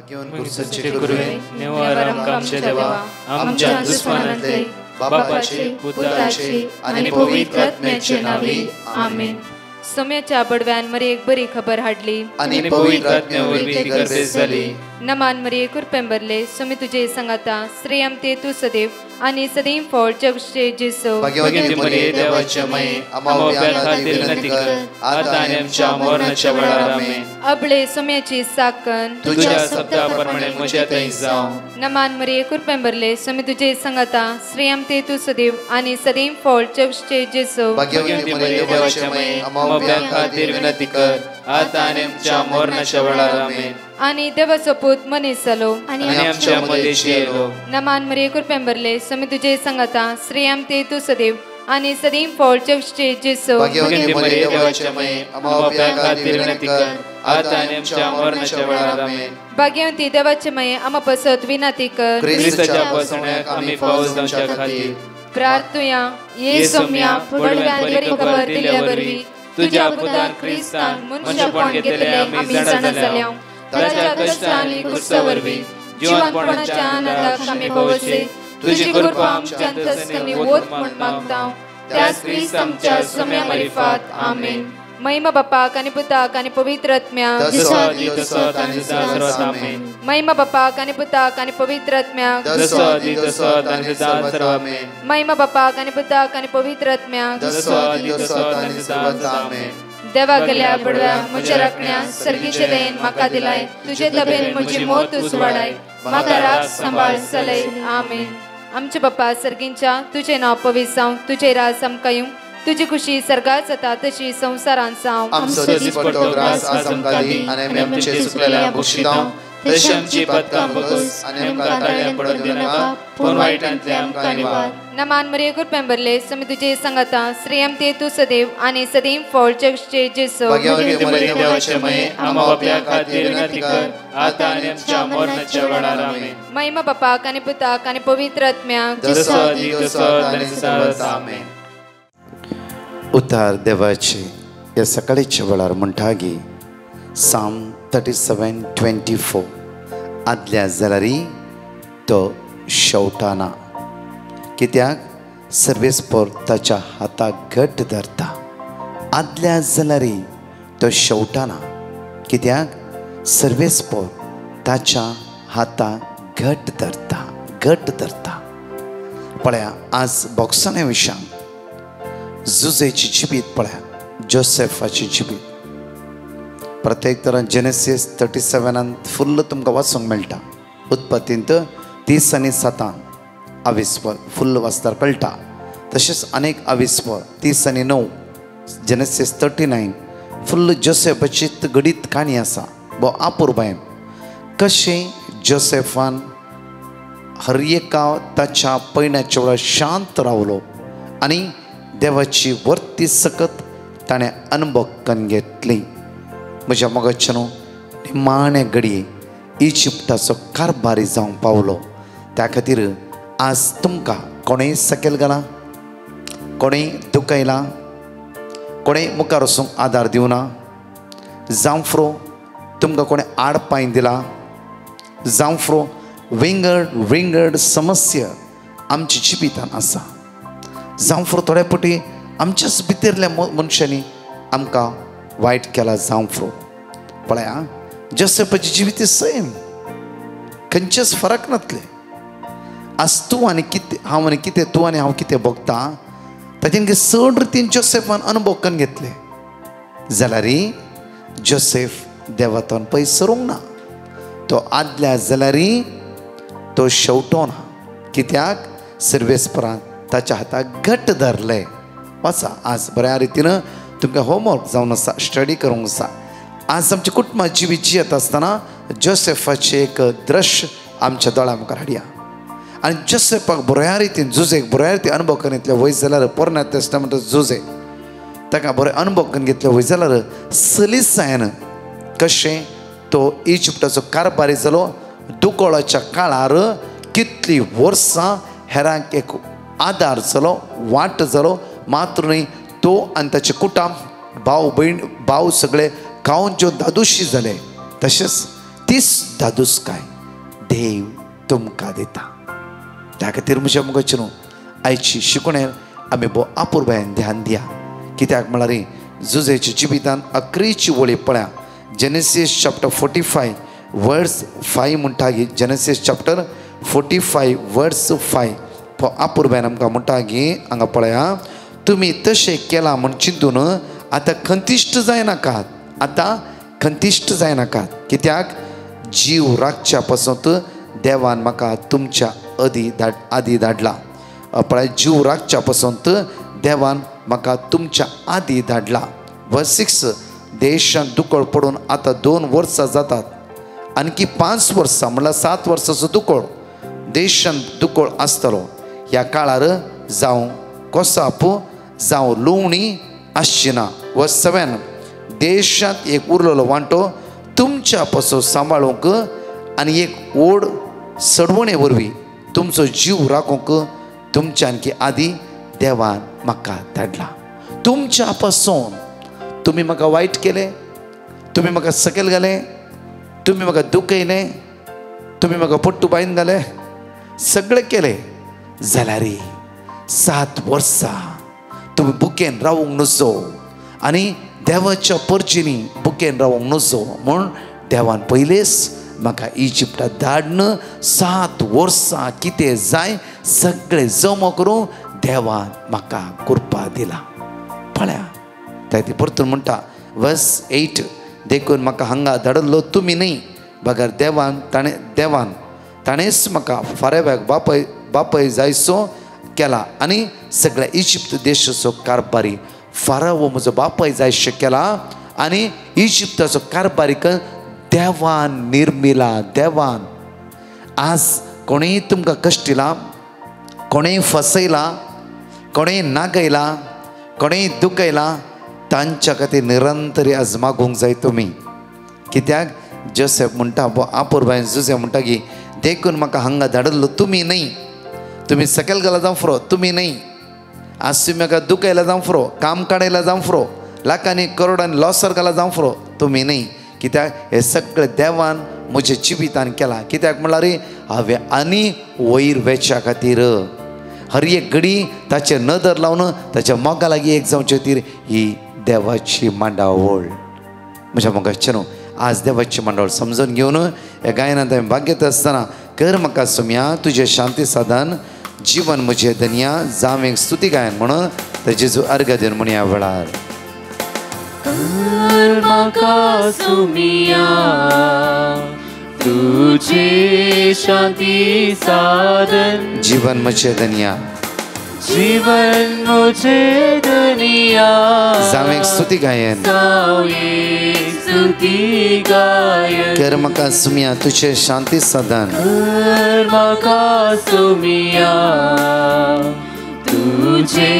घेऊन पुरुषाचे गुरुवे नेवार आमच्या देवा आमच्या दुश्मनांतले बापाचे पुत्राचे आणि पवित्र आत्म्याचे नावे आमेन. सोम्याच्या बडव्यान मरी एक बरी खबर हाडली आणि पवित्र आत्म्यावर ती गर्दी झाली. नमान मरी कुरपेंबरले सोमी तुझे संगाता श्रेयम ते तू सदैव आणि सदैव फळ जगचे जेसो. भाग्यवती मरिये देवाच्या माये आम्हा खातीर विनंती कर आता आणि आमच्या मरणाच्या वेळार आमेन. अबळे सोम्याची साकन तुझ्या शब्दाप्रमाणे म्हज्या थंय जावं. नमान मरी कुरपेंबरले सोमी तुझे संगाता श्रेयम ते तू सदैव आणि सदैव फळ जगचे जेसो. भाग्यवती मरिये देवाच्या माये आम्हा खातीर विनंती कर आता आणि आमच्या मरणाच्या वेळार आमेन. आणि देवाचो पूत मनीस जालो आणि आमच्या मध्येशी येलो. नमान मरी कुरपेंबरले सोमी तुझे संगाता श्रेयम ते तू सदैव आणि सदैव फळ जगचे जेसो. भाग्यवती मरिये देवाच्या माये आम्हा खातीर विनंती कर आता आणि आमच्या मरणाच्या वेळार आमेन. भाग्यवती देवाचे माये आम्हा पसत विनंती कर ख्रिस्ताच्या पसण्याक आम्ही पावस जावच्या खातीर प्रार्थुया. ये सोम्या बडव्यान बरी खबर दिल्या वरवी तुझ्या पुतान ख्रिस्तान मनुष्यपण घेतले आम्ही जाणा जाल्या. ताच्या कष्टांनी क्रूसावरवी जीवनपणाच्या आनंदाक आम्ही पवसे तुझी कृपा आमच्या अंतस्करणी वोत म्हण मागता. त्याच ख्रिस्त आमच्या सोम्या मार्फत आमेन. महिमा बापाक आणि पुताक आणि पवित्र आत्म्याक महिमा बापाक आणि पुताक आणि पवित्र आत्म्याक महिमा बापाक आणि पुताक आणि पवित्र आत्म्याक देवा गेल्या बडव्या म्हज्या राखण्या सर्गीचे देन म्हाका दिलाय. तुझे तबेन म्हजी मोत उसवाडाय म्हाका राख सांबाळ चलय. आमेन. आमचे बाप्पा सर्गींच्या तुझे नाव पवित्र जावं. तुझे राज आमकां येवं. तुझी खुशी सर्गात जाता तशी संसारांत जावं. आमचो दिसपट्टो ग्रास आज आमकां दी आनी आमी आमचे सुकलेल्या बक्षितांव तशी आमची पदकां बगस आनी आमकां ताळ्यां पडोवन दिनाका पूण वायटांतले आमकां निवार. नमान मरी कुरपेंबरले सोमी तुझे संगाता श्रेयम ते तू सदैव आणि सदैव फळ जगचे जेसो. भाग्यवती मरिये देवाचे माये आम्हा बाप्या खातीर विनंती कर आता आनी आमच्या मरणाच्या वेळार आमेन. महिमा बापाक आणि पुताक आणि पवित्र आत्म्याक आमेन. उतार देवाचे या सकाळीच्या वेळार म्हणटागी साम 37:24 आदल्या जाल्यारी तो शेवटाना कित्याक सर्वेस्पर ताच्या हाताक घट्ट धरता. आदल्या जाल्यारी तो शेवटाना कित्याक सर्वेस्पर ताच्या हाताक घट्ट धरता. पळया आज बॉक्साने विशयान जुजेची जिबीत पळया जोसेफाची जिबीत प्रत्येक तरां जेनेसीस 37 फुल्ल तुमकां वाचूंक मेळटा. उत्पत्तींत 30 आनी 7 अविस्वर फुल्ल वाचतार कळटा. तशेंच अनेक अविस्वर 30 आनी 9 जेनेसीस 39 फुल्ल जोसेफाची गडीत काणी आसा. बो अपुर्बायेन कशें जोसेफान हर एका ताच्या पैण्याच्या वेळार शांत रावलो आनी देवाची वर्ती सकत ताणें अनुभव करून घेतली. म्हज्या मोगाच्यानो निमाणे घडये इजिप्टाचो कारभारी जावंक पावलो. त्या खातीर आज तुमकां कोणेंय सकयल घाला, कोणेंय दुखयला, कोणेंय मुखार वचूंक आदार दिवना, जावं फ्रो तुमकां कोणें आड पांय दिला, जावं फ्रो विंगड समस्या आमच्या जिवितांत आसा, जावं फ्रो थोड्या पटी आमच्याच भितरल्या मनशांनी आमकां वायट केला. जावं फ्रो पळया जोसेफाची जिवीत सेम खंयचेच फरक नासले. आज तूं आनी कितें हांव आनी कितें तूं आनी हांव कितें भोगता ताजें चड रितीन जोसेफान अनुभव करून घेतले जाल्यार जोसेफ देवातोन पयस सरूंक ना. तो आदल्या जाल्यार तो शेवटो ना. कित्याक सर्वेस्परान ताच्या हाताक घट्ट धरले. वाचा आज बऱ्या रितीन तुमकां होमवर्क जावन आसा, स्टडी करूंक आसा. आज आमच्या कुटुंबात जिवीत जियेत आसतना जोसेफाचें एक दृश्य आमच्या दोळ्या मुखार हाडया आनी जोसेफाक बऱ्या रितीन जुजेक बऱ्या रितीन अनुभव करून घेतले वय जाल्यार पोरण्या टेस्टामेंटांत जुजे ताका बरे अनुभव करून घेतले वय जाल्यार सलीसायन कशें तो इजिप्टाचो कारभारी जालो. दुकोळाच्या काळार कितली वर्सां हेरांक एक आदार जालो, वाट जालो. मात्र न्ही तो आनी ताचे कुटुंब भाव भयण भाव सगळे खावन ज्यो दादोशी जाले. तशेंच तीच दादूसकाय देव तुमकां दिता. त्या खातीर म्हज्या मुखाचे न्हू आयची शिकवणेर आमी भोव आपुरबायेन ध्यान दिया. कित्याक म्हळ्यार जुजेच्या जिवितान अकरेची वळी पळया. जेनेसीस चॅप्टर 45 वर्स 5 म्हणटा की जेनेसीस चॅप्टर 45 वर्स 5 आपुरबायन आमकां म्हणटा की हांगा पळया, तुमी तशें केलां म्हण चिंतून आतां खंतिश्ट जायनाकात. आतां खंतिश्ट जायनाकात. कित्याक जीव राखच्या पासून देवान म्हाका तुमच्या आदी धाडला. पळय, जीव राखच्या पासून देवान म्हाका तुमच्या आदी धाडला. वर्स 6, देशांत दुकोळ पडून आतां 2 वर्सां जातात. आणखी 5 वर्सां म्हणल्यार 7 वर्सांचो दुकोळ देशांत दुकोळ आसतलो. ह्या काळार जावं कोसाप जावं लुवणी आसची ना. वर्स 7, देशांत एक उरलेलो वांटो तुमच्या पासून सांबाळूंक आनी एक ओड सडवणे वरवीं तुमचो जीव राखूंक तुमच्या आणखी आदी देवान म्हाका धाडला. तुमच्या पासून तुमी म्हाका वायट केलें, तुमी म्हाका सकयल घालें, तुमी म्हाका दुखयलें, तुमी म्हाका पट्टू बांदून घालें, सगळें केलें जाल्यार 7 वर्सां तुमी बुकेन रावूंक नजो आनी देवाच्या परचीनी बुकेन रावूंक नजो म्हूण देवान पयलेच म्हाका इजिप्टांत धाडन 7 वर्सां कितें जाय सगळें जमा करून देवान म्हाका करपा दिला. पळया, ती परतून म्हणटा वर्स 8, देखून म्हाका हांगा धाडलो तुमी न्ही, बगर देवान ताणेंच म्हाका फारेब्याक बापय जायसो केला आनी सगळ्या इजिप्त देशाचो कारभारी फाराव म्हजो बापय जायसो केला आनी इजिप्ताचो कारभारीक देवान निर्मिला. देवान आज कोणीय तुमकां कश्ट दिला, कोणीय फसयला, कोणीय नागयला, कोणीय दुखयला, तांच्या खातीर निरंतरी आज मागूंक जाय तुमी. कित्याक जोसेफ म्हणटा आपुरबायन जोसेफ म्हणटा की देखून म्हाका हांगा धाडलो तुमी न्ही, तुमी सकयल घाला जावं फुरो तुमी न्ही, आज तुमी म्हाका दुखयला जावं फुरो, काम काडयला जावं फुरो, लाखांनी करोडांनी लॉसर घाला जावं फुरो तुमी न्ही. कित्याक हे सगळें देवान म्हज्या जिवितान केलां. कित्याक म्हणल्यार हांवें आनी वयर वेच्या खातीर हर एक घडी ताचेर नदर लावन ताच्या मोगा लागीं एक जावचे खातीर ही देवाची मांडावळ. म्हज्या मोगाचे न्हू आज देवाची मांडावळ समजून घेवन ह्या गायनांत हांवें भाग घेता आसतना कर म्हाका सुम्या तुजें शांती साधन जीवन म्हजें धन्या जावं एक स्तुती गायन म्हणून ताजेचो अर्घ दिवन म्हण ह्या वेळार. कर म्हाका सुमिया तुझे शांती साधन जीवन म्हजें धन्या जीवन मुझे दुनिया जावं एक स्तुती गायन जावं एक स्तुती गायन. कर म्हाका सुमिया तुझें शांती साधन कर म्हाका सुमिया तुझे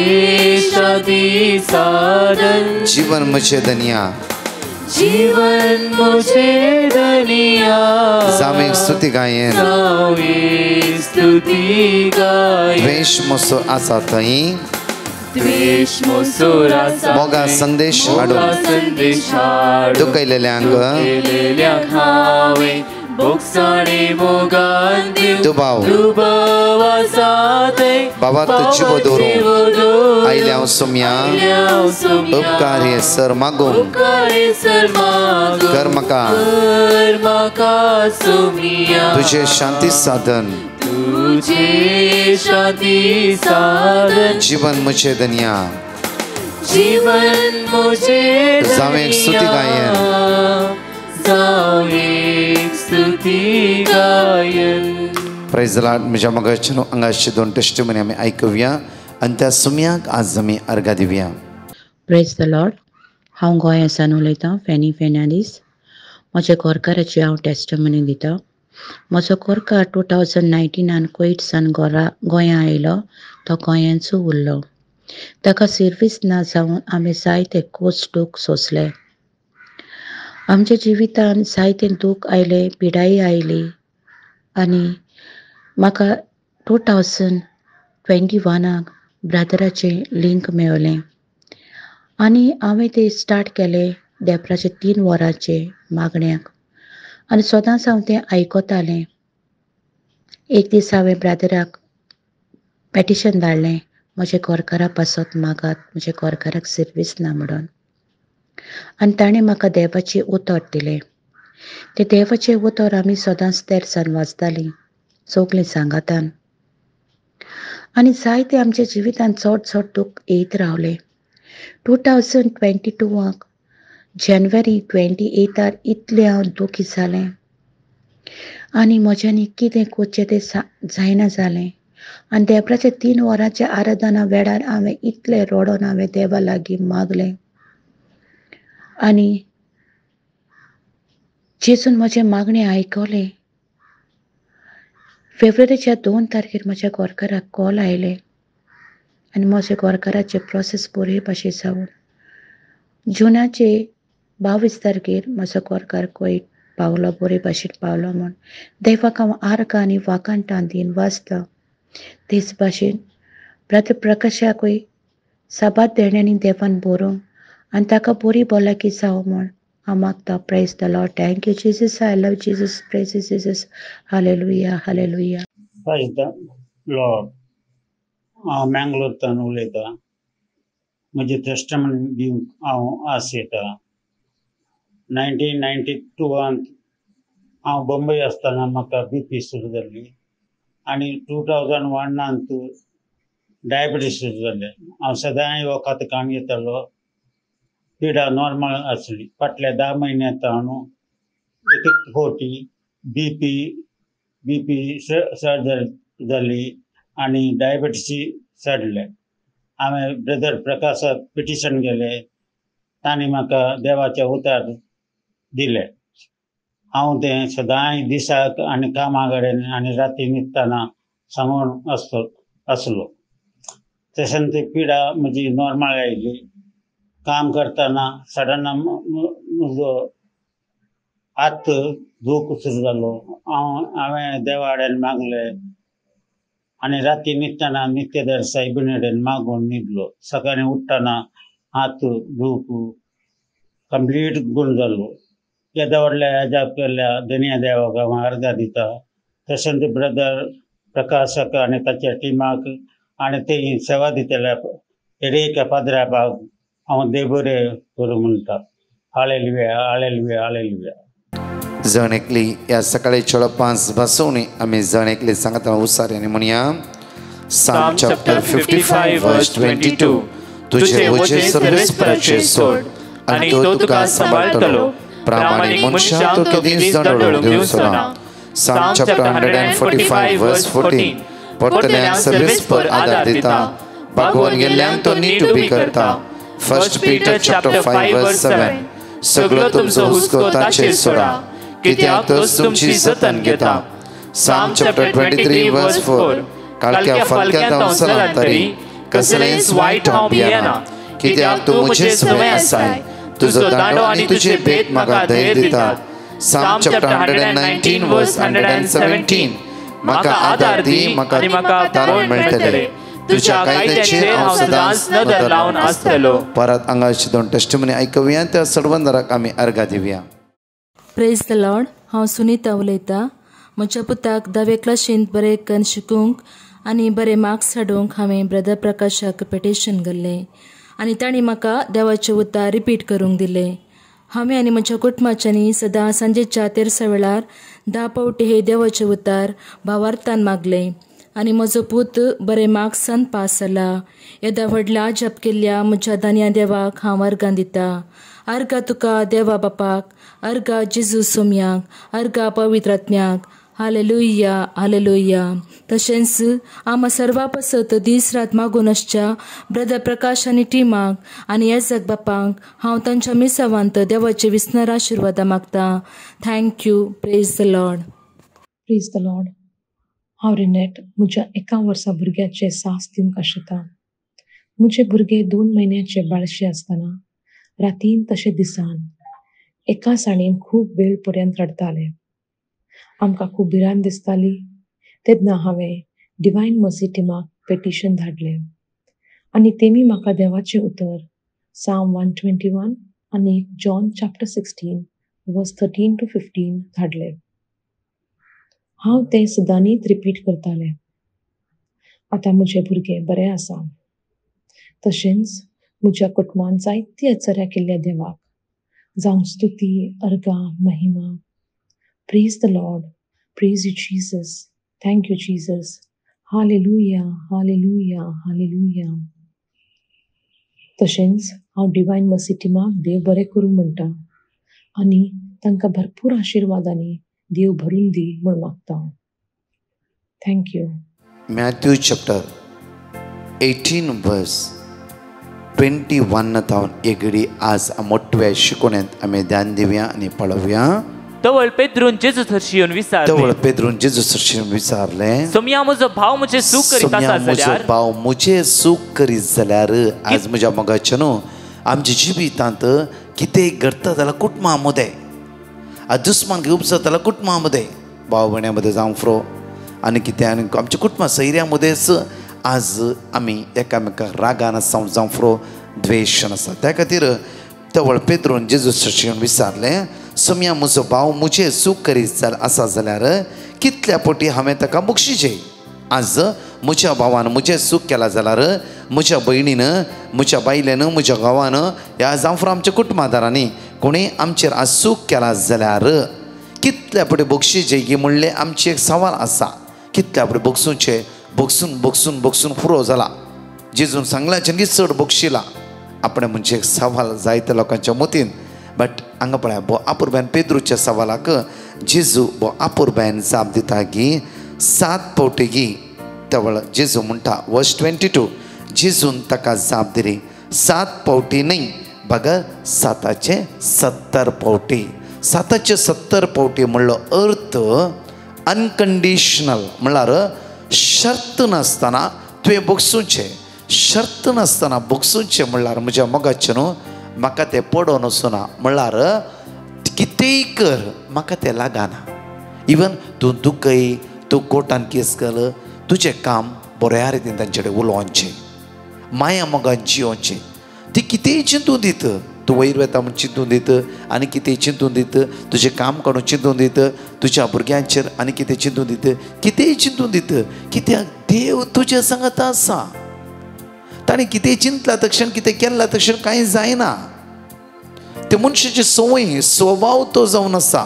शांती साधन जीवन म्हजें धन्या जीवन मुझे दुनिया जावं एक स्तुती गायन जावं एक स्तुती गायन. द्वेष मोसो आसा थंय द्वेष मोसोर आसा मोगा संदेश हाडून संदेश हाडून दुखयलेल्यांक हांवें बोगसाणे मोगान दुबाव आसा थंय बाबा तुजी दवरूं आयले हांव सुम्या उपकार हे सर मागून कर म्हाका सुमिया तुझे शांती साधन तुझे शांती साधन जीवन म्हजें धन्या जीवन मुझे जावं एक स्तुती गायन जावं एक स्तुती गायन. Praise the Lord. म्हज्या मोगाचे न्हू हांगाचे 2 टेस्टिमनी आमी आयकुया आनी त्या सुम्याक आज आमी अर्घ दिवया. Praise the Lord. हांव गोंयांसान उलयतां फॅनी फेर्नांडीस. म्हज्या गोरकाराची हांव टेस्टिमनी दितां. म्हजो गोरकार 2019 कोयटसान गोंयां आयलो. तो गोंयांचो उरलो. ताका सर्वीस ना जावन आमी जायते कोस्ट दूख सोंसले. आमच्या जिवितान जायते दूख आयले, पिडाई आयली आनी म्हाका 2021 ब्रदराचें लिंक मेळ्ळें आनी हांवें तें स्टार्ट केलें देवराचे 3 वरांचे मागण्याक आनी सदांच हांव तें आयकतालें. एक दीस हांवें ब्रादराक पेटिशन धाडलें, म्हजे घरकारा पासत मागात, म्हजे घरकाराक सर्वीस ना म्हणून. आनी ताणें म्हाका देवाचें उतर दिलें. तें देवाचें उतर आमी सदांच तेर्सान वाचतालीं, सगलीं सांगातान. आनी जायते आमच्या जिवितान चड चड दूख येयत रावले. 2022 जानेवारी 28 इतलें हांव दुखी जालें आनी म्हज्यानी कितें करचें तें जायना जालें. आनी देवराच्या 3 वरांच्या आराधना वेळार हांवें इतलें रडोन हांवें देवा लागीं मागलें आनी जेजून म्हजें मागणें आयकलें. फेब्रुवारीच्या 2 तारखेर म्हज्या घरकाराक कॉल आयलें आनी म्हज्या घरकाराचे प्रोसेस बरे भाशेन जावन जुनाचे 22 तारखेर म्हजो घरकार कोयट पावलो, बरे भाशेन पावलो म्हूण देवाक हांव आर्गां आनी वाकांटां दीन वाचता. तेच भाशेन ब्रदर प्रकाशाकूय साबात देण्यानी देवान बरोवंक आनी ताका बरी भलायकी जावं म्हूण हांव मागता. Praise the Lord. Thank you Jesus. I love Jesus. Praise Jesus. Hallelujah, hallelujah. Praise the Lord. हांव मँगलोरतान उलयतां. म्हजें टेस्टमनी दिवंक हांव आसयतां. 1992 हांव बंबई आसतना म्हाका BP सुरू जाल्ली आनी 2001 डायबिटीस सुरू जालें. हांव सदांय वखद खावन घेतालो. पिडा नॉर्मल आसली. फाटल्या 10 म्हयन्यांत एक फावटी BP चड जाली आनी डायबिटीस चडलें. हांवें ब्रदर प्रकाशाक पिटिशन केलें. तांणी म्हाका देवाचें उतर दिलें. हांव तें सदांय दिसाक आनी कामा कडेन आनी राती न्हिदतना सांगून आसलो. तशें ती पिडा म्हजी नॉर्मल आयली. काम करतना सडन म्हजो हात दूख सुरू जालो. हांवें देवा कडेन मागलें आनी राती न्हिदतना नित्यधर सायबिणी कडेन मागून न्हिदलो. सकाळीं उठ्ठना हात दूख कंप्लीट गूण जालो. येद्या व्हडल्या हेज्या केल्ल्या दुनिया देवाक हांव अर्गां दिता. तशें ते ब्रदर प्रकाशाक आनी ताच्या टिमाक आनी ते सेवा दितल्या एरेका पाद्रापाक हांव देव बरें करूं म्हणटा. Hallelujah, hallelujah, hallelujah. जण एकली ह्या सकाळी चलो 5 बसोवनी आमी जण एकली सांगता उसाऱ्यानी म्हणया. Psalm chapter 55 verse 22. तुझे ओझे सर्वेस्पराचेर सोड आनी तो तुका सांबाळटलो. प्रामाणीक मनशा तो केदींच दंडळूंक दिवचो ना. Psalm chapter 145 verse 14. परतल्यांक सर्वेस्पर आदार दिता. भागोवन गेल्ल्यांक तो नीट उबी करता. 1 Peter chapter 5 verse 7. सगळो तुमचो हुस्को ताचेर सोडा कित्याक तोच तुमची जतन घेता. Psalm chapter 23 verse 4. काळक्या फालक्यांत हांव चलां तरी कसलेंच वायट हांव भियेना कित्याक तूं म्हजें सवय आसाय. तुजो दांडो आनी तुजे भेट म्हाका धैर्य दितात. Psalm chapter 119 verse 117. म्हाका आदार दी म्हाका दान मेळटलें. तुज्या कायद्याचेर हांव सदांच नदर लावन आसतलो. परत हांगाची 2 टेस्टिमनी आयकुया. त्या सडवंदराक आमी अर्घा दिवया. Praise the Lord. हांव सुनीता उलयतां. म्हज्या पुताक 10वे क्लासींत बरें करून शिकूंक आनी बरे मार्क्स हाडूंक हांवें ब्रदर प्रकाशाक पेटिशन घाल्लें आनी तांणी म्हाका देवाचें उतर रिपीट करूंक दिलें. हांवें आनी म्हज्या कुटुंबाच्यांनी सदां सांजेच्या 13 वेळार 10 फावटी हे देवाचें उतर भावार्थान मागलें आनी म्हजो पूत बरे मार्क्सान पास जाला. येद्या व्हडल्या जप केल्ल्या म्हज्या धन्या देवाक हांव अर्गां दिता. अर्घा तुका देवा बापाक, अर्घा जेजू सोम्याक, अर्घा पवित्रात्म्याक. Hallelujah, hallelujah. तशेंच आम्हा सर्वा पसत दीस रात मागून आसच्या ब्रदर प्रकाश आनी टिमाक आनी येजक बापांक हांव तांच्या मिसावांत देवाचे विस्तार आशिर्वादा मागता. Thank you. Praise the Lord. Praise the Lord. हांव रिनेट म्हज्या 1 वर्सा भुरग्याचे सास दिवंक आशिता. म्हजे भुरगे 2 म्हयन्याचे बाळशे आसतना रातीन तशे दिसान एका साणीन खूब वेळ पर्यंत रडताले. आमकां खूब भिरांत दिसताली. तेन्ना हांवें डिवायन मर्सी टिमाक पेटिशन धाडलें आनी तेमी म्हाका देवाचें उतर Psalm 121 आनी John chapter 16 वर्स 13 to 15 धाडले. हांव ते सदांच रिपीट करताले. आतां म्हजे भुरगे बरे आसा. तशेंच म्हज्या कुटुंबांत जायती आचऱ्या केल्ल्या देवाक जावं स्तुती, अर्गा, महिमा. Praise the Lord, praise you Jesus, thank you Jesus, hallelujah, hallelujah, hallelujah. तशेंच हांव डिवायन मर्सी टिमाक देव बरें करूं म्हणटा आनी तांकां भरपूर आशिर्वादांनी देव भरून दी म्हूण मागता. थँक्यू. मॅथ्यू चॅप्टर 18 वर्स 21 तावन एक आज मोठव्या शिकवण्यात आम्ही ध्यान दिवया आणि पळवया. तवळ पेद्रून जेजूस हरशी येवन विचारले सोम्या म्हजो भाव मुझे सूख करीत आसा जाल्यार भाव मुझे सूख करीत जाल्यार आज म्हज्या मोगाचे न्हू आमच्या जिवितांत कितें घडटा जाल्यार कुटुंबा मदें दुस्मान घेवप जाता जाल्यार कुटुंबा मदें भाव भयण्या मदें जावं फ्रो आनी कितें आनी आमच्या कुटुंबा सैऱ्या मदेंच आज आमी एकामेकाक रागान आसा जावं फ्रो द्वेशान आसा. त्या खातीर तवळ पेद्रून जेजूस हरशीन विचारलें सोम्या म्हजो भाव मुझे सूख करीत आसा जाल्यार कितल्या पोटी हांवें ताका बक्षिचें. आज म्हज्या भावान मुझे सूख केला जाल्यार म्हज्या भयणीन म्हज्या बायलेन म्हज्या घोवान ह्या जावं फ्रो आमच्या कुटुंबादारांनी कोणी आमचेर आज सूख केला जाल्यार कितल्या पोटी बक्षिचें ही म्हणलें आमची एक सवाल आसा. कितल्या पोटी बक्षूचें बक्षून बक्षून बक्षून पुरो जाला. जेजून सांगलाचें की चड बक्षिला आपणें म्हणजे एक सवाल जायत्या लोकांच्या मतीन. बट हांगा पळय बो आपुरब्यान पेद्रूच्या सवालाक जेजू बो आपुरब्यान जाप दिता की 7 पावटी गी. तेवळ जेजू म्हणटा वर्स 22 जेजून ताका जाप दिली 7 पावटी न्ही बघा 7चे 70 पावटी. 7चे 70 पावटी म्हणलो अर्थ अनकंडिशनल म्हणल्यार शर्त नासतना तुवें बक्षूचें. शर्त नासतना बक्षूचें म्हणल्यार म्हज्या मोगाचें न्हू म्हाका तें पडोन वचना म्हणल्यार कितेंय कर म्हाका तें लागना. इवन तूं दुखय तूं कोर्टान केस कर तुजें काम बऱ्या रितीन तांचे कडेन उलोवचें माया मोगान जियोचें. ती कितेंय चिंतून दीत तूं वयर वेता म्हूण चिंतून दीत आनी कितेंय चिंतून दीत तुजें काम काडून चिंतून दीत तुज्या भुरग्यांचेर आनी कितें चिंतून दीत कितेंय चिंतून दीत. कित्याक देव तुज्या सांगात आसा. ताणें कितें चिंतला तक्षण कितें केला तक्षण कांय जायना. ते मनशाची संवय स्वभाव तो जावन आसा.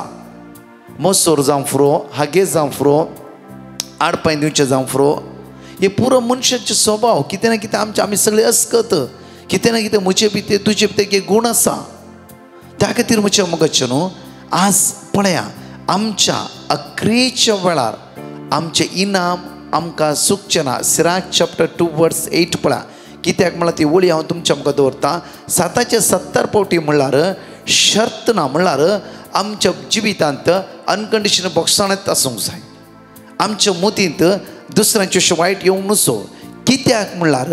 मसोर जावं फ्रो हागे जावं फ्रो आडपांय दिवचें जावं फ्रो हे पुरो मनशाचे स्वभाव कितें ना कितें आमी सगळे अस्कत कितें ना कितें म्हजे भितर तुजे भितर एक गूण आसा. त्या खातीर म्हज्या मोगाचें न्हू आज पळया आमच्या अख्रेच्या वेळार आमचें इनाम आमकां चुकचें ना. सिराक चॅप्टर 2 वर्स 8 पळया कित्याक म्हळ्यार ती वळी हांव तुमच्या मुखार दवरता. 7चे 70 पावटी म्हणल्यार शर्त ना म्हणल्यार आमच्या जिवितांत अनकंडिशनल बक्षांत आसूंक जाय. आमच्या मतींत दुसऱ्यांचे अशें वायट येवंक नसो. कित्याक म्हणल्यार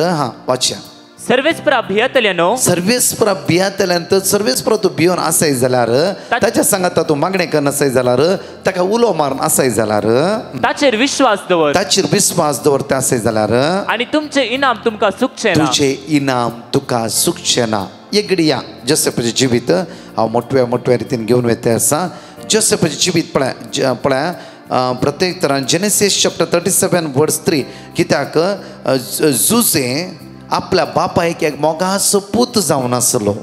वाच्या सर्वेस्परा भियेतल्यानो सर्वेस्परा भियेतल्यान सर्वेस्परा तूं भियोन आसाय जाल्यार ताच्या सांगात तूं मागणें करनासाय जाल्यार ताका उलो मारून आसाय जाल्यार ताचेर विश्वास दवरता आसाय जाल्यार आनी तुमचें इनाम तुमकां सुखचें ना. तुजें इनाम तुका सुखचें ना. एक घडी या जोसेफाचें जिवीत हांव मोठव्या रितीन घेवन वयता आसा. जोसेफाचें जिवीत पळया प्रत्येक तरान जेनेसीस चॅप्टर 37 वर्स 3 कित्याक जुजे आपल्या बापायक एक मोगाचो पूत जावन आसलो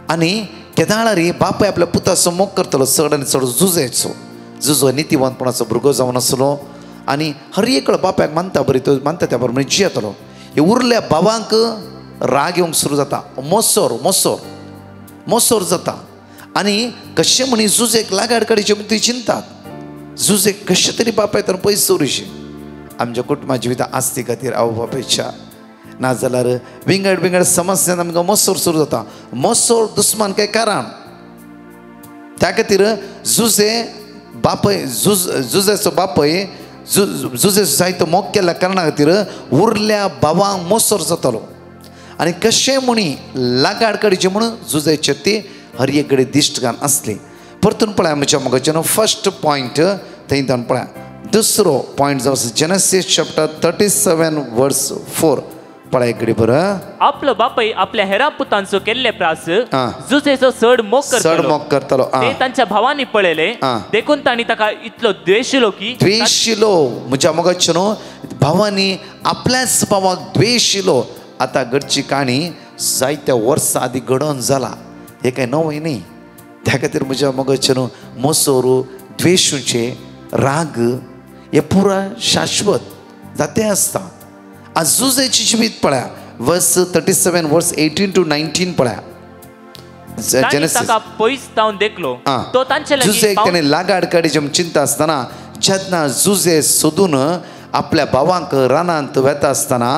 आनी केदाळारी बापाय आपल्या पुताचो मोग करतलो चड आनी चड जुजो नितीवंतपणाचो भुरगो जावन आसलो आनी हर एक वेळ बापायक मानता बरी तो मानता त्या बरोबर जियेतलो. हे उरल्या भावांक राग येवंक सुरू जाता. मोसोर जाता आनी कशें म्हणी जुजेक लागाड काडचे म्हूण ती चिंतात. जुजेक कशें तरी बापाय तर पयस सोरुशी. आमच्या कुटुंबा जिवितांत आस्ती खातीर आवय बापायच्या नाजाल्यार विंगड समस्यान आमकां मोसोर सुरू जाता. मोसोर दुस्मान काय कारण. त्या खातीर जुजेचो बापय जुजे जायतो मोग केल्ल्या कारणा खातीर उरल्या भावांक मोसोर जातालो आनी कशें म्हणी लागाड काडचें म्हणून जुजेचेर ती हर एक कडेन दिश्ट घालन आसली. परतून पळया म्हज्या मोगाचें फर्स्ट पॉयंट थंय जावन पळया. दुसरो पॉयंट जावन जेनेसीस चॅप्टर 37 वर्स 4 पळय इकडे बरं आपलो बापय आपल्या हेरा पुतांचो केल्ले प्रास आ. जुसेचो चड मोग चड करतलो मोग करतलो ते तांच्या भावांनी पळयले आ. देखून तांणी ताका इतलो द्वेषिलो की द्वेषिलो म्हज्या मोगाचे न्हू भावांनी आपल्याच भावाक द्वेषिलो आता घडची काणी जायत्या वर्सां आदी घडोवन जाला हे काय नवय न्ही त्या खातीर म्हज्या मोगाचे न्हू मोसोरू द्वेशूचे राग हे पुरा शाश्वत जाते आसता आज जुजेची जिवीत पळया वर्स 37 वर्स 18 to 19 पळया तांणी जेनेसिस ताका पयस जावन देखलो आ. तो तांचे जुजे लागीं त्याने लागाड काडीचे चिंता आसतना जेन्ना जुजे सोदून आपल्या भावांक रानांत वेता आसतना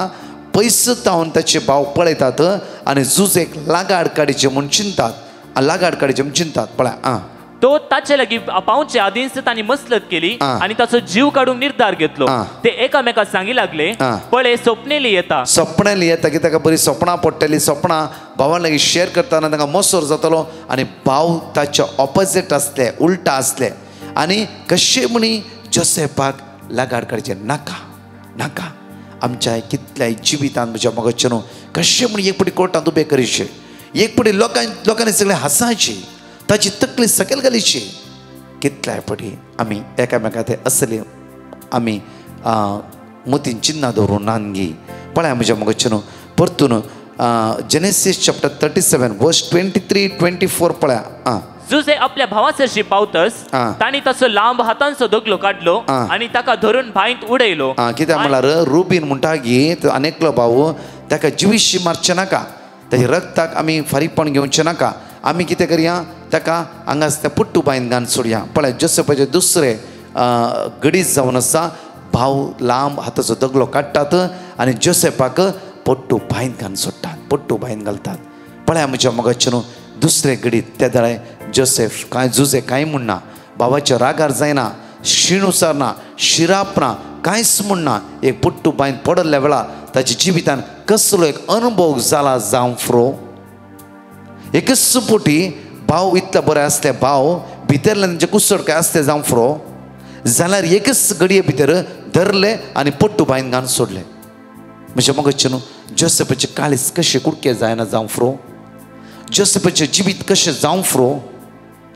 पयस जावन ताचे भाव पळयतात आनी जुजेक लागाड काडीचे म्हूण चिंतात लागाड काडीचे म्हूण चिंतात पळय तो ताचे लागीं पावचे आदींच तांणी मसलत केली आ. आनी ताचो जीव काडूंक निर्धार घेतलो आ. ते एकामेकाक सांगी लागले आ. पळय स्वप्नेली येता सपनाली येता की ताका बरी सपनां पडटली सपनां भावां लागीं शेअर करतना ताका मोसोर जातलो आनी भाव ताचे ऑपोजीट आसले उलटा आसले आनी कशे म्हणी जोसेफाक लागाड काडचे नाका नाका आमच्या कितल्याय जिवितांत म्हज्या मोगाचे न्हू कशे म्हणी एक पटी कोर्टांत उबे करीचे एक पटी लोकांनी सगळे हांसायचे ताची तकली सकयल घालीची कितल्याय पटी आमी एकामेकाक ते असले आमी मोतीन चिन्नां दवरून नानगी पळय म्हज्या मोगाचे न्हू परतून जेनेसिस चॅप्टर 37 वर्स 23-24 पळया जुजे आपल्या भावासरशी पावतस आ. तांणी ताचो लांब हातांचो दोगलो काडलो आ. आनी ताका धरून भांयत उडयलो कित्याक म्हळ्यार रुबीन म्हणटा की तो आनेकलो भाव ताका जिवीशी मारचे नाका ताच्या रक्ताक आमी फारीकपण घेवचे नाका आमी कितें करया ताका हांगाच त्या पुट्टू बायन घालन सोडया पळय जोसेफाचे दुसरे गडीच जावन आसा भाव लांब हाताचो दगलो काडटात आनी जोसेफाक पोट्टू बायन घालन सोडटात पोट्टू बायन घालतात पळय म्हज्या मोगाचे न्हू दुसरे गडीत त्या दाळे जोसेफ कांय जुजे कांय म्हणना भावाच्या रागार जायना शीण उसारना शिराप ना कांयच म्हणना एक पोट्टू बायन पडल्या वेळार ताच्या जिवितान कसलो एक अनुभव जाला जावं फ्रो एकच पोटी भाव इतले बरे आसले भाव भितरले तांचे कुसड काय आसले जावं फ्रो जाल्यार एकच घडये भितर धरले आनी पोट्टू बायन घालन सोडले म्हणजे मोगाचे न्हू जोसेफाचे काळीज कशें कुडके जायना जावं फ्रो जोसेफाचें जिवीत कशें जावं फ्रो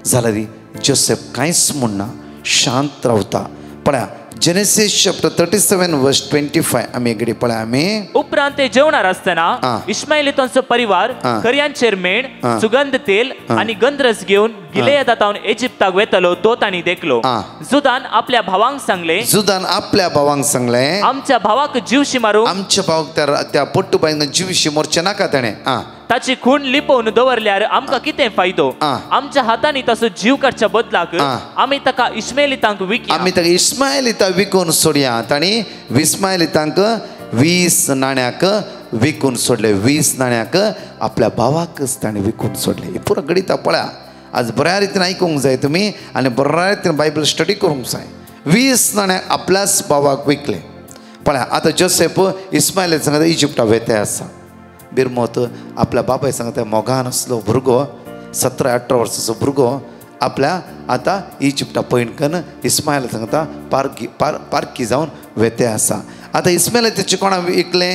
जाल्यार जोसेफ कांयच म्हणना शांत रावता पळया जेनेसिस चॅप्टर 37 वर्स 25 आमी एकडी पळया आमी उपरांत ते जेवणार असताना आ. इश्माएलितांचो परिवार आ. खरयांचेर मेण आ. सुगंध तेल आनी गंधरस घेवन गिलेयादातावन इजिप्ताक वेतलो तो तांणी देखलो आ. जुदान आपल्या भावांक सांगले जुदान आपल्या भावांक सांगलें आमच्या भावाक जीवशी मारूंक आमच्या भावाक त्या पोट्टू बायन जिवीशी मोरचे नाका ताणें ताची खूण लिपोवन दवरल्यार आमकां कितें फायदो आ. आमच्या हातांनी ताचो जीव काडच्या बदलाक आ. आमी ताका इश्माएलितांक विकया आमी ताका इस्माएलिता विकून सोडया ताणी इस्माएलितांक 20 नाण्याक विकून सोडले 20 नाण्याक आपल्या भावाकच ताणें विकून सोडले हे पुरो गणिता पळया आज बऱ्या रितीन आयकूंक जाय तुमी आनी बऱ्या रितीन बायबल स्टडी करूंक जाय 20 नाण्याक आपल्याच भावाक विकले पळया आतां जोसेफ इस्माएल सांगता इजिप्टा वेते आसा बिरमोत आपल्या बापाय सांगता मोगान आसलो भुरगो 17-18 वर्साचो भुरगो आपल्या आतां इजिप्टा पयणकन इस्माएल सांगता पारकी जावन वेते आसा आतां इस्माएल तेचे कोणा विकले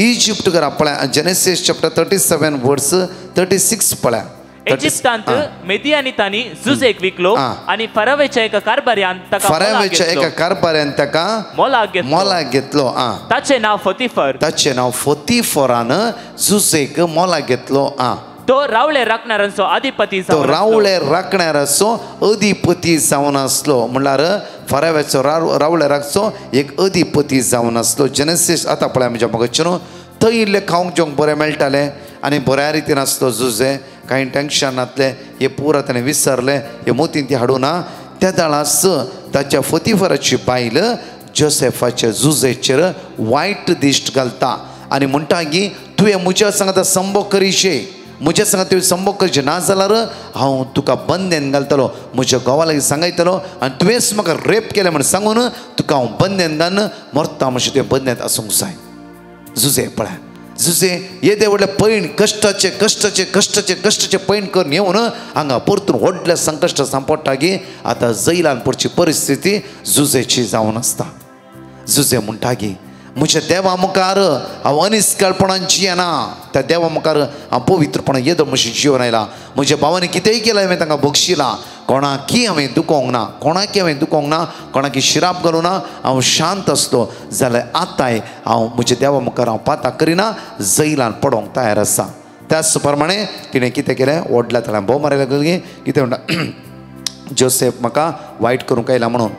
इजिप्ट घरा पळया जेनेसिस चॅप्टर 37 वर्स 36 पळया इजिप्तांत मेदियानितांनी जुजेक विकलो आनी फरावेच्या एका कारभार्यान ताका मोलाक घेतलो ताचे नाव फतीफरान जुजेक मोलाक घेतलो तो रावळे राखणाऱ्यांचो अधिपती जावन आसलो म्हणल्यार फराव्याचो रावळे राखचो एक अधिपती जावन आसलो जेनेसिस आतां पळय म्हज्या मोगाचे न्हू थंय इल्लें खावंक जेवंक बरें मेळटालें आनी बऱ्या रितीन आसलो जुजे कांय टेंशन नासलें हे पुरा ताणें विसरलें हे मोतीन ती हाडूना त्या दाळास ताच्या फतीफराची बायल जोसेफाच्या जुजेचेर वायट दिश्ट घालता आनी म्हणटा की तुवें म्हज्या सांगता संभोग करीशे म्हज्या सांगा तुवें संभोग करचें ना जाल्यार हांव तुका बंदेन घालतलो म्हज्या घोवा लागीं सांगयतलो आनी तुवेंच म्हाका रेप केलें म्हण सांगून तुका हांव बंदेन घालन मरता मातशें तुवें बंदेंत आसूंक जाय जुजे पळय जुजे येदे व्हडले पैण कश्टाचे पैण करून येवन हांगा परतून व्हडल्या संकश्ट सांपडटा की आतां जैलान पडची परिस्थिती जुजेची जावन आसता जुजे म्हणटा की म्हज्या देवा मुखार हांव अनिस्कळपणान जियेना, त्या देवा मुखार हांव पवित्रपणान येदो म्हशी जिवन आयला. म्हज्या भावांनी कितेंय केलें हांवें तांकां बक्षिलां, कोणाकी हांवें दुखोवंक ना, कोणाकी हांवें दुखोवंक ना, कोणाकी शिराप घालूं ना. हांव शांत आसलो जाल्यार आतांय हांव म्हज्या देवा मुखार हांव पाताक करिना, जैलान पडोवंक तयार आसा. त्याच प्रमाणे तिणें कितें केलें, व्हडल्या तळ्यान भोव मारयल्या गेली. कितें म्हणटा, जोसेफ म्हाका वायट करूंक आयला म्हणून,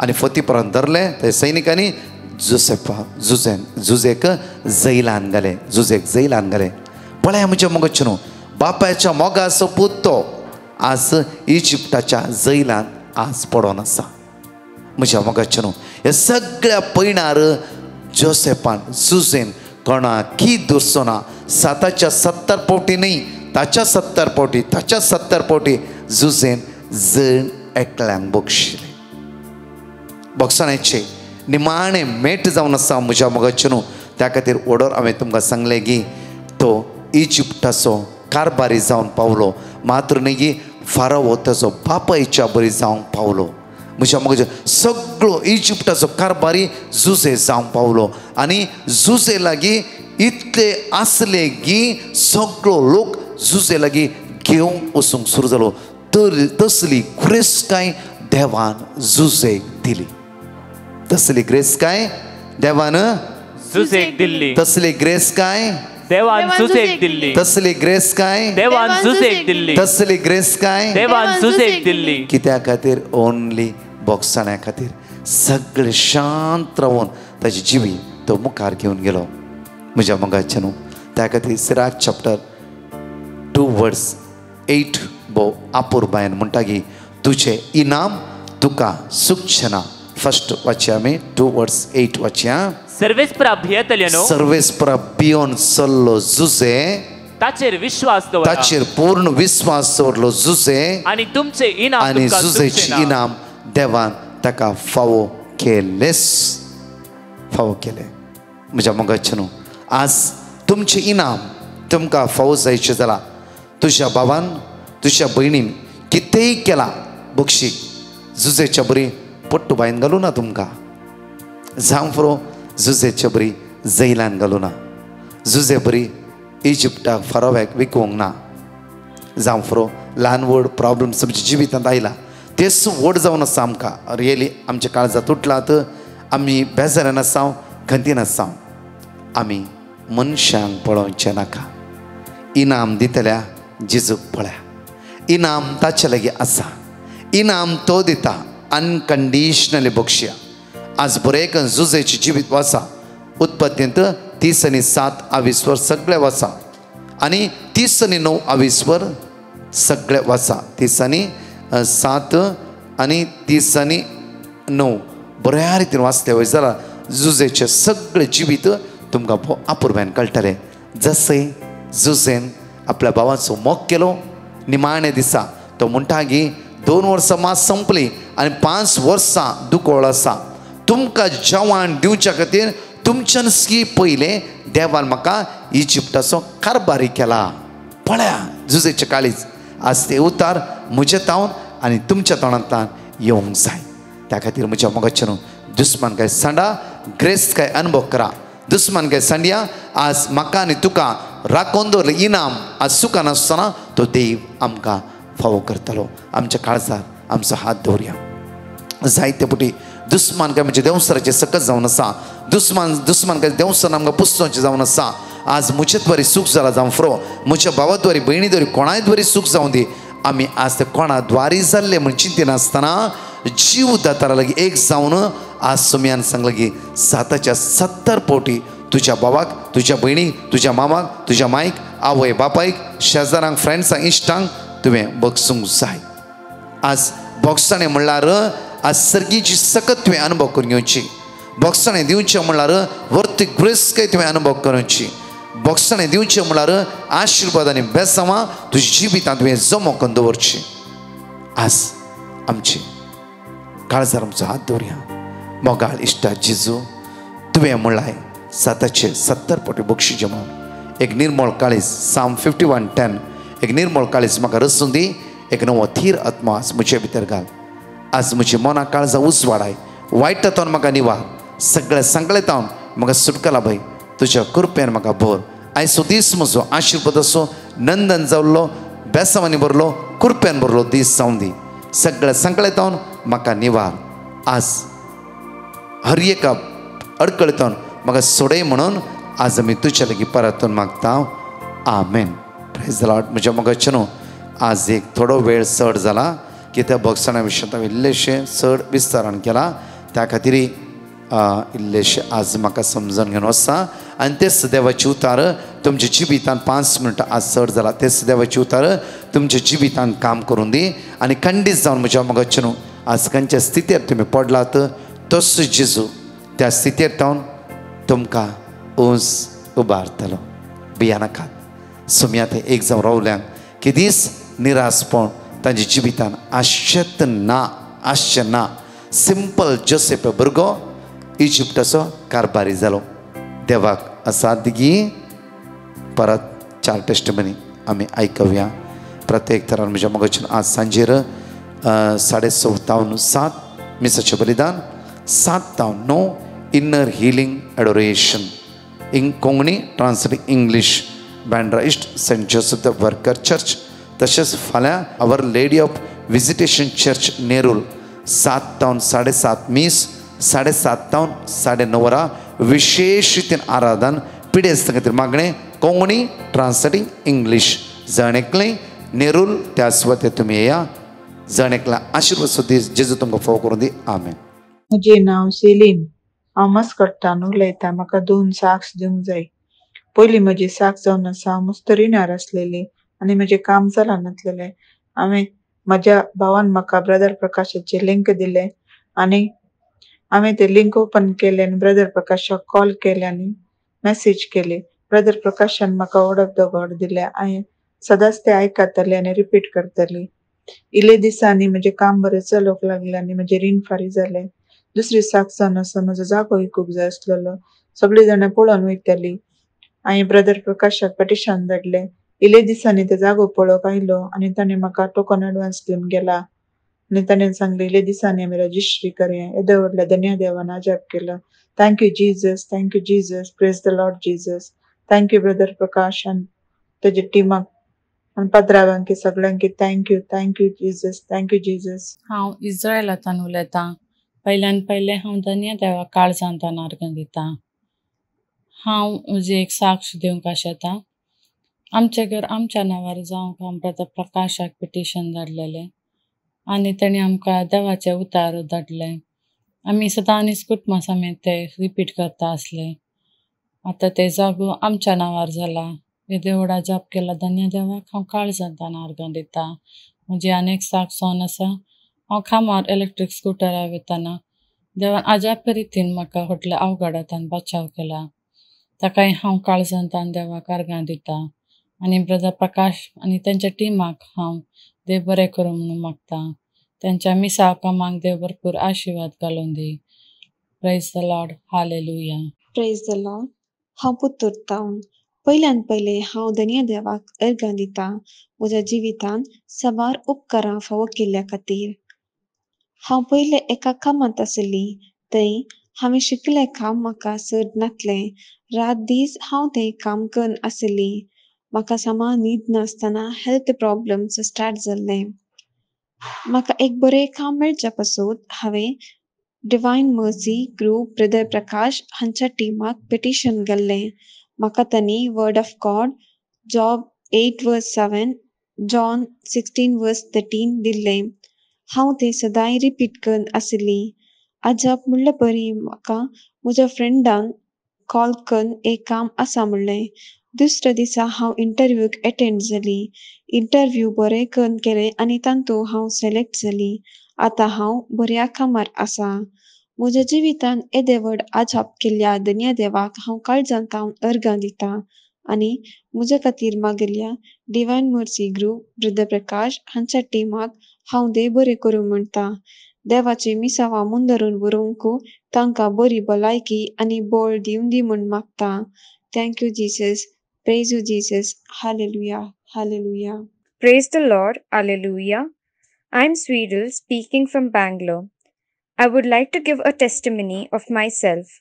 आनी फतीपरान धरलें. ते सैनिकांनी जुजेक जैलान घाले, जुजेक जैलान घाले. पळय म्हज्या मोगाचें, बापायच्या मोगाचो पूत तो आज इजिप्टाच्या जैलान आज पडोन आसा. म्हज्या मोगाचें हे सगळ्या पैणार जोसेफान जुजेन कोणाकी दुसो ना. 770 पावटी न्ही, ताच्या 70 पावटी, ताच्या 70 पावटी जुजेन जण एकल्यांक बक्षिले. बक्षणाचे निमाणें मेट जावन आसा म्हज्या मोगाचें. त्या खातीर ऑर्डर हांवें तुमकां सांगलें की तो इजिप्टाचो कारबारी जावन पावलो, मात्र न्ही की फाराव ताचो बापायच्या बरी जावंक पावलो. म्हज्या मोगाचें सगळो इजिप्टाचो कारबारी जुजे जावंक पावलो. आनी जुजे लागीं इतले आसले की सगळो लोक जुजे लागीं घेवंक वचूंक सुरू जालो. तर तसली ग्रेस्काय देवान जुजेक दिली. तसली ग्रेस काय देवान जुजेक दिल्ली, तसली ग्रेस काय देवान जुजेक दिल्ली, तसली ग्रेस काय देवान जुजेक दिल्ली, तसली ग्रेस काय देवान जुजेक दिल्ली. कित्या खातीर? ओन्ली बॉक्साण्या खातीर. सगळे शांत रावून ताची जिवी तो मुखार घेवन गेलो. म्हज्या मोगाचें न्हू, त्या खातीर सिराक चॅप्टर 2:8 भोव आपुरबायेन म्हणटा की तुजें इनाम तुका सुखचना. फर्स्ट वाचया आमी 2:8 वाचया. सर्वेस प्राभियतल्यानो, सर्वेस भियोन चल्लो जुजे, ताचेर विश्वास दवरा, ताचेर पूर्ण विश्वास दवरलो जुजे, आनी तुमचे इनाम आनी तुमकां जुजेची सुखचना. इनाम देवान ताका फावो केलेस, फावो केले. म्हज्या मोगाचें न्हू, आज तुमचें इनाम तुमकां फावो जायचें जालां. तुज्या भावान, तुज्या भयणीन कितेंय केलां बक्षीक, जुजेच्या बरी पट्टू बायन घालूं ना तुमकां. जावं फरो जुजेच्या बरी जैलान घालूं ना, जुजे बरी इजिप्टाक फारोव्याक विकोवंक ना. जावं फरो ल्हान व्हड प्रॉब्लम्स आमच्या जिवितांत आयला, तेच व्हड जावन आसा. आमकां रियली आमच्या काळजांत तुटलात, आमी बेजारान आसां, खंतीन आसां. आमी मनशांक पळोवचें नाका. इनाम दितल्या जेजूक पळया. इनाम ताचे लागीं आसा. इनाम तो दिता, अनकंडिशनली बक्षया. आज बरें जुजेची जिवीत वाचा. उत्पत्तींत 30 आनी 7 22 सगळे वाचा, आनी 30 आनी 9 22 सगळे वाचा. 30 आनी 7 आनी 30 आनी 9 बऱ्या रितीन वाचले वय जाल्यार जुजेचे सगळे जिवीत तुमकां भोव आपुरबायेन कळटलें. जशें जुजेन आपल्या भावाचो मोग केलो निमाणे दिसा, तो म्हणटा की 2 वर्सां मात संपली आनी 5 वर्सां दुकोळ आसा. तुमकां जेवण दिवच्या खातीर तुमच्यानकी पयलें देवान म्हाका इजिप्टाचो कारबारी केला. पळया जुजेचे काळीज. आज ते उतार म्हज्या तावन आनी तुमच्या तोंडांतल्यान येवंक जाय. त्या खातीर म्हज्या मोगाचें न्हू, दुस्मान काय सांडा, ग्रेस काय अनुभव करा. दुस्मान काय सांडया. आज म्हाका आनी तुका राखून दवरलें इनाम आज सुखान आसतना तो देव आमकां फावो करतलो. आमच्या काळजार आमचो हात दवरया. जायते पुटी दुस्मान काय म्हणजे देवसराचे सकत जावन आसा. दुस्मान काय देवसर आमकां पुस्तोवचें जावन आसा. आज म्हजेच द्वारे सूख जाला जावं फ्रो, म्हज्या भावा द्वारे भयणी द्वारे कोणाय द्वारे सूख जावं दी. आमी आज ते कोणा द्वारे जाल्ले म्हण चिंतेन आसतना जीव दातारा लागीं एक जावन आज सुमयान सांगलें की 770 पावटी तुज्या भावाक, तुज्या भयणीक, तुज्या मामाक, तुज्या मायक, आवय बापायक, शेजारांक, फ्रेंड्सांक, इश्टांक तुवें बगसूंक जाय. आज बोगसाणें म्हणल्यार आज सर्गीची सकत तुवें अनुभव करून घेवची. बोगसाणें दिवचें म्हणल्यार वर्ती ग्रेस्कय तुवें अनुभव करची. बोगसाणें दिवचें म्हणल्यार आशिर्वाद आनी बेसांवां तुज्या जिवितांत तुवें जमो करून दवरची. आज आमची काळजार आमचो हात दवरया. मोगाळ इश्टा जेजू, तुवें म्हणलाय 770 पावटी बक्षीस म्हणून एक निर्मळ काळीज. साम 51:10 एक निर्मळ काळीज म्हाका रसून दी. एक नवो थीर आत्मा आज म्हजे भितर घाल. आज म्हजी मना काळजां उजवाडाय. वायट तावन म्हाका निवार. सगळ्या संकळेतावन म्हाका सुटका लाभय तुज्या कृपेन म्हाका भर आयचो दीस म्हजो आशिर्वाद असो नंदन जाल्लो बेसांवांनी भरलो कृपेन भरलो दीस जावन दी सगळ्या संकटांतून म्हाका निवार आज हर एका अडकळीतून म्हाका सोडय म्हणून आज आमी तुज्या लागीं परतून मागता आमेन. Praise the Lord. म्हज्या मोगाचे न्हू आज एक थोडो वेळ चड जाला की त्या भक्षणा विशयी हांवें इल्लेशें चड विस्तारण केला त्या खातीर इल्लेशें आज म्हाका समजून घेवन वचता आनी तेच देवाची उतार तुमच्या जिवितान 5 मिनटां आज चड जाला तेच देवाची उतार तुमच्या जिवितान काम करून दी आनी खंडीत जावन म्हज्या मोगाचे न्हू आज खंयच्या स्थितीर तुमी पडलात तोच जेजू त्या स्थितीर जावन तुमकां उंच उबारतलो. भियानाकात सुम्या ते एक जावन रावल्यांक की दीस निरासपण तांच्या जिवितान आश्चर्य ना सिंपल जोसेफ भुरगो इजिप्टाचो कारबारी जालो. देवाक आसा दिगी परत 4 टेस्टमनी आमी आयकवया. प्रत्येक तरान म्हज्या मोगाच्यान आज सांजेर 7:15 मिसाचें बलिदान 7:09 inner healing adoration in Konkani translate English Bandra east Saint Joseph the worker church तशेंच फाल्यां Our Lady of Visitation church Nerul 7:07 मीस 7:30 9:30 विशेष रितीन आराधन पिडे आसता खातीर मागणें कोंकणी ट्रान्सलेटिंग इंग्लीश जणेकलें नेरूल त्या सुवातेर तुमी येया. जणेकला आशिर्वाद दीस जेजू तुमकां फावो करून दी आमेन. म्हजें नांव सेलीन. हांव मस्कटान उलयतां. म्हाका 2 साक्स दिवंक जाय. पयलीं म्हजी साक्स जावन आसा हांव मुस्तरिनार आसलेली आनी म्हजें काम जालें नासलेलें. म्हज्या भावान म्हाका ब्रदर प्रकाशाचें लिंक दिलें आनी हांवें तें लिंक ओपन केलें आनी ब्रदर प्रकाशाक कॉल केलें आनी मेसेज केली. ब्रदर प्रकाशान म्हाका वर्ड ऑफ द गॉड दिलें. हांवें सदांच तें आयकतालें आनी रिपीट करतलीं. इल्ले दिसांनी म्हजें काम बरें चलोवंक लागलें आनी म्हजें रीण फारीक जालें. दुसरी साक्स जावन आसा म्हजो जागो विकूंक जाय आसलेलो. सगळीं जाणां पळोवन वयतालीं. हांवें ब्रदर प्रकाशाक पेटिशन धाडलें. इल्ले दिसांनी तो जागो पळोवंक आयलो आनी ताणें म्हाका टोकन एडवान्स दिवन गेला आनी ताणें सांगलें इल्ले दिसांनी आमी रजिस्ट्री करया. येदे व्हडल्या धन्य देवान आजाप केला. Thank you Jesus. Thank you Jesus. Praise the Lord Jesus. Thank you brother Prakash आनी तेजे टिमाक आनी पात्रांवांकी सगळ्यांकी thank you Jesus. Thank you Jesus. हांव इस्रायलांतल्यान उलयतां. पयल्यान पयलें हांव धन्य देवा काळजांतल्यान अर्घ दितां. हांव म्हजी एक साक्ष दिवंक आशेतां. आमचें घर आमच्या नांवार जावंक हांव ब्रदर प्रकाशाक पिटिशन धाडलेलें आनी तेणें आमकां देवाचें उतार धाडलें. आमी सदां कुटुंबा समेत ते रिपीट करता आसले. आतां तें जागो आमच्या नांवार जाला. येदे व्हडा जाप केला धन्य देवाक हांव काळजांतल्यान अर्घ दितां. म्हजी आनी एक साक्ष जावन आसा. हांव कामार इलेक्ट्रीक स्कुटरार वयताना देवान अजाप रितीन म्हाका व्हडल्या अवघडांतल्यान बचाव केला. ताकाय हांव काळजांतल्यान देवाक अर्घ दितां आनी ब्रदर प्रकाश आनी तेंच्या टिमाक हांव देव बरें करूं म्हणून मागतां. तेंच्या मिसाळ कामाक देव भरपूर आशिर्वाद घालून दी. Praise the Lord. Hallelujah. Praise the Lord. हांव पुतूरतावन पयल्यान पयलें हांव धन्य देवाक अर्घ दितां म्हज्या जिवितान साबार उपकारां फावो केल्ल्या खातीर. हांव पयलें एका कामांत आसली. थंय हांवें शिकलें काम म्हाका सड नासलें. रात दीस हांव तें काम करून आसली. म्हाका सामान न्हीद नासतना हेल्थ प्रॉब्लम्स स्टार्ट जाल्ले. म्हाका एक बरें काम मेळच्या पासून हांवें डिवायन मर्सी ग्रुप ब्रदर प्रकाश हांच्या टिमाक पिटिशन घाल्लें. म्हाका तांणी word of God job 8:7 John 16:13 दिल्लें. हांव तें सदांय रिपीट करून आसली. अजाप म्हणले परी म्हाका म्हज्या फ्रेंडान कॉल करून एक काम आसा म्हणलें. दुसऱ्या दिसा हांव इंटरव्यूक अटेंड जाली. इंटरव्यू बरें करून केलें आनी तातूंत हांव सिलेक्ट जाली. आतां हांव बऱ्या कामार आसा. म्हज्या जिवितान येदे व्हड अजाप केल्ल्या धन्य देवाक हांव काळजांतल्यान अर्घ दितां आनी म्हजे खातीर मागिल्ल्या डिवायन मर्सी ग्रुप ब्रदर प्रकाश हांच्या टिमाक हांव देव बरें करूं म्हणटां. देवाची मिसावां मुंदरून बरोवंकू तांकां बरी भलायकी आनी बळ दिवन दी म्हूण मागतां. Thank you Jesus. Praise you, Jesus. Hallelujah. Hallelujah. Praise the Lord. Alleluia. I'm Swedel speaking from Bangalore. I would like to give a testimony of myself.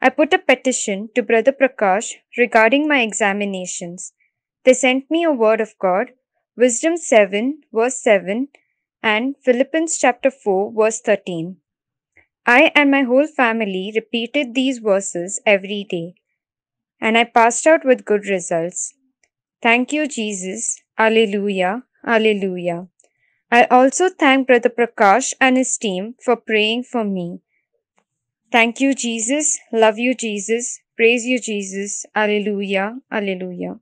I put a petition to Brother Prakash regarding my examinations. They sent me a word of God, Wisdom 7, verse 7, and Philippians chapter 4, verse 13. I and my whole family repeated these verses every day, and I passed out with good results. Thank you, Jesus. Alleluia. Alleluia. I also thank Brother Prakash and his team for praying for me. Thank you, Jesus. Love you, Jesus. Praise you, Jesus. Alleluia. Alleluia.